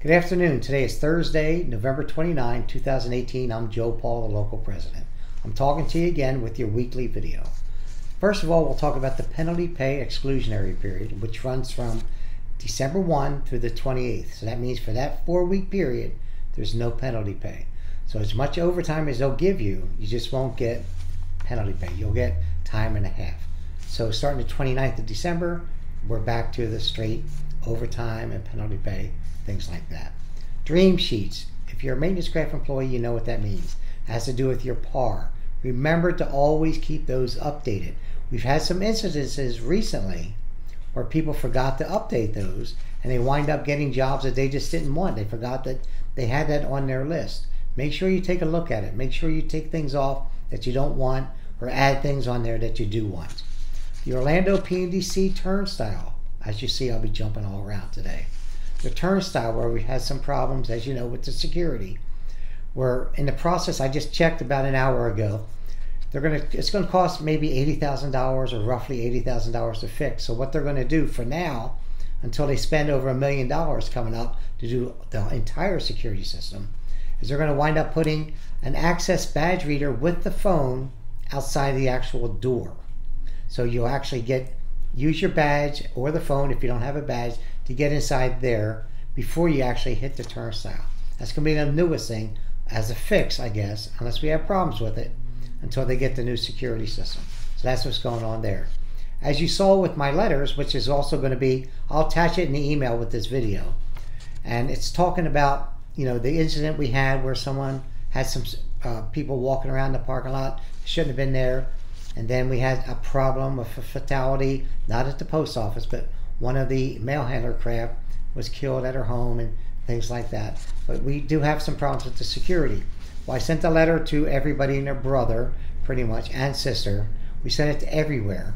Good afternoon. Today is Thursday, November 29, 2018. I'm Joe Paul, the local president. I'm talking to you again with your weekly video. First of all, we'll talk about the penalty pay exclusionary period, which runs from December 1 through the 28th. So that means for that 4-week period, there's no penalty pay. So as much overtime as they'll give you, you just won't get penalty pay. You'll get time and a half. So starting the 29th of December, we're back to the straight overtime and penalty pay, things like that. Dream sheets. If you're a maintenance craft employee, you know what that means. It has to do with your PAR. Remember to always keep those updated. We've had some incidences recently where people forgot to update those and they wind up getting jobs that they just didn't want. They forgot that they had that on their list. Make sure you take a look at it. Make sure you take things off that you don't want or add things on there that you do want. The Orlando PNDC turnstile. As you see, I'll be jumping all around today. The turnstile, where we had some problems, as you know, with the security. We're in the process. I just checked about an hour ago. It's going to cost maybe $80,000 or roughly $80,000 to fix. So what they're going to do for now, until they spend over $1 million coming up to do the entire security system, is they're going to wind up putting an access badge reader with the phone outside the actual door. So you'll actually use your badge or the phone if you don't have a badge to get inside there before you actually hit the turnstile. That's going to be the newest thing as a fix, I guess, unless we have problems with it, until they get the new security system. So that's what's going on there. As you saw with my letters, which is also going to be, I'll attach it in the email with this video. And it's talking about, the incident we had where someone had some people walking around the parking lot, shouldn't have been there. And then we had a problem of a fatality, not at the post office, but one of the mail handler craft was killed at her home and things like that. But we do have some problems with the security. Well, I sent a letter to everybody and their brother, pretty much, and sister. We sent it to everywhere.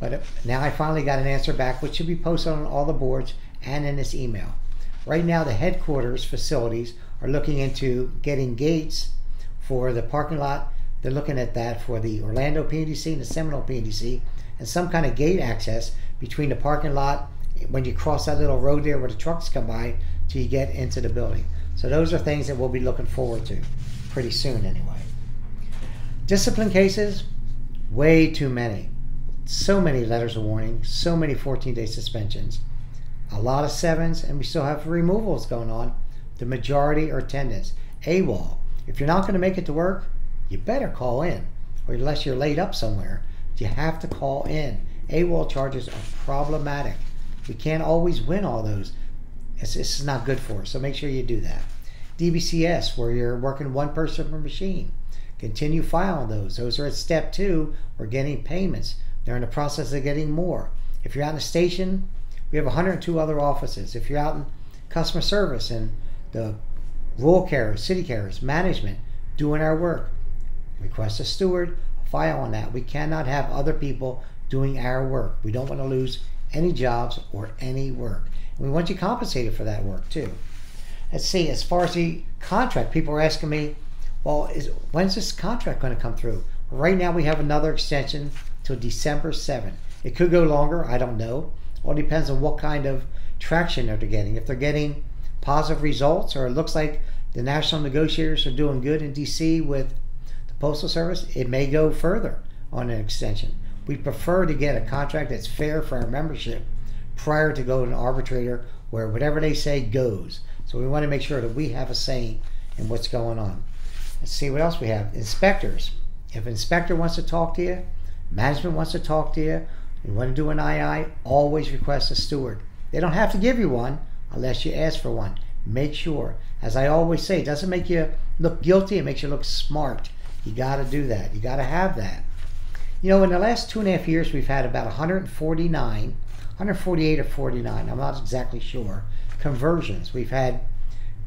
But now I finally got an answer back, which should be posted on all the boards and in this email. Right now, the headquarters facilities are looking into getting gates for the parking lot. They're looking at that for the Orlando PNDC and the Seminole PNDC, and some kind of gate access between the parking lot when you cross that little road there where the trucks come by till you get into the building. So those are things that we'll be looking forward to pretty soon anyway. Discipline cases, way too many. So many letters of warning, so many 14-day suspensions, a lot of 7s, and we still have removals going on. The majority are attendance. AWOL. If you're not going to make it to work, you better call in, or unless you're laid up somewhere, you have to call in. AWOL charges are problematic. We can't always win all those. It's not good for us, so make sure you do that. DBCS, where you're working one person per machine. Continue filing those. Those are at step 2. We're getting payments. They're in the process of getting more. If you're out in the station, we have 102 other offices. If you're out in customer service and the rural carriers, city carriers, management, doing our work, request a steward, file on that. We cannot have other people doing our work. We don't want to lose any jobs or any work. And we want you compensated for that work too. Let's see, as far as the contract, people are asking me, well, when's this contract going to come through? Right now we have another extension till December 7th. It could go longer, I don't know. All depends on what kind of traction they're getting. If they're getting positive results, or it looks like the national negotiators are doing good in DC with Postal Service, it may go further on an extension. We prefer to get a contract that's fair for our membership prior to going to an arbitrator where whatever they say goes. So we want to make sure that we have a say in what's going on. Let's see what else we have. Inspectors. If an inspector wants to talk to you, management wants to talk to you, you want to do an II, always request a steward. They don't have to give you one unless you ask for one. Make sure. As I always say, it doesn't make you look guilty, it makes you look smart. You got to do that. You got to have that. In the last 2.5 years, we've had about 148 or 49, I'm not exactly sure, conversions. We've had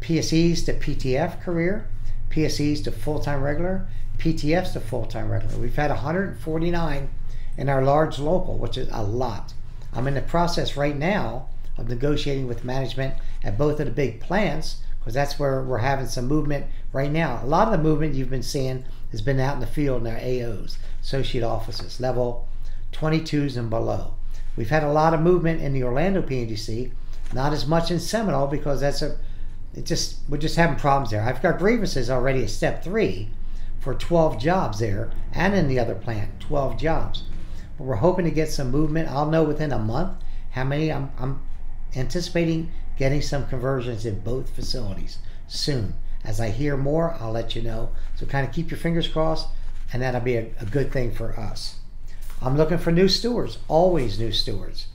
PSEs to PTF career, PSEs to full-time regular, PTFs to full-time regular. We've had 149 in our large local, which is a lot. I'm in the process right now of negotiating with management at both of the big plants, because that's where we're having some movement right now. A lot of the movement you've been seeing has been out in the field in our AOs, associate offices, level 22s and below. We've had a lot of movement in the Orlando PNDC, not as much in Seminole because that's a we're just having problems there. I've got grievances already at step 3 for 12 jobs there, and in the other plant, 12 jobs. But we're hoping to get some movement. I'll know within a month how many. I'm anticipating getting some conversions in both facilities soon. As I hear more, I'll let you know. So kind of keep your fingers crossed, and that'll be a good thing for us. I'm looking for new stewards, always new stewards.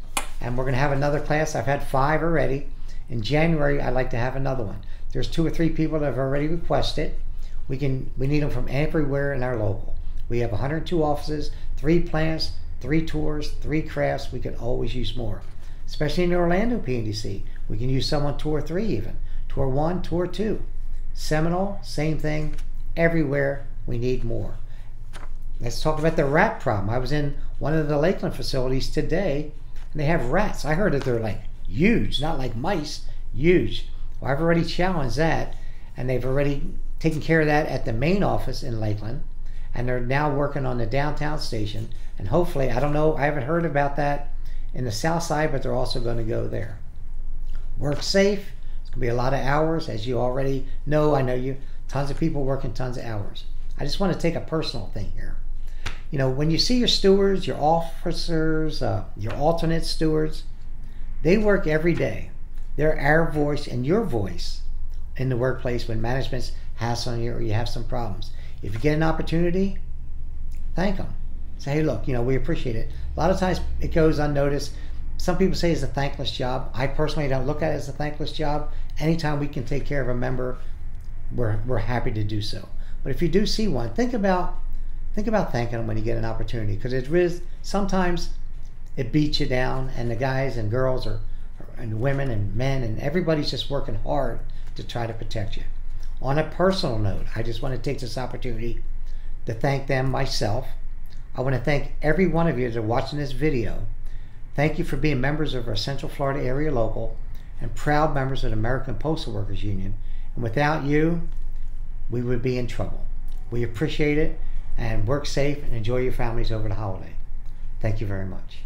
And we're going to have another class. I've had 5 already. In January, I'd like to have another one. There's 2 or 3 people that have already requested. We need them from everywhere in our local. We have 102 offices, 3 plants, 3 tours, 3 crafts. We could always use more. Especially in the Orlando PNDC. We can use someone tour 3 even. Tour 1, tour 2. Seminole, same thing. Everywhere, we need more. Let's talk about the rat problem. I was in one of the Lakeland facilities today, and they have rats. I heard that they're like huge, not like mice, huge. Well, I've already challenged that, and they've already taken care of that at the main office in Lakeland, and they're now working on the downtown station, and hopefully, I don't know, I haven't heard about that in the south side, but they're also going to go there. Work safe. It's going to be a lot of hours, as you already know. I know you, tons of people working tons of hours. I just want to take a personal thing here. You know, when you see your stewards, your officers, your alternate stewards, they work every day. They're our voice and your voice in the workplace when management's hassling you or you have some problems. If you get an opportunity, thank them. Say, hey, look, you know, we appreciate it. A lot of times it goes unnoticed. Some people say it's a thankless job. I personally don't look at it as a thankless job. Anytime we can take care of a member, we're happy to do so. But if you do see one, think about thanking them when you get an opportunity, because it is sometimes it beats you down, and the guys and girls and women and men and everybody's just working hard to try to protect you. On a personal note, I just want to take this opportunity to thank them myself. I want to thank every one of you that are watching this video. Thank you for being members of our Central Florida area local and proud members of the American Postal Workers Union. And without you, we would be in trouble. We appreciate it, and work safe and enjoy your families over the holiday. Thank you very much.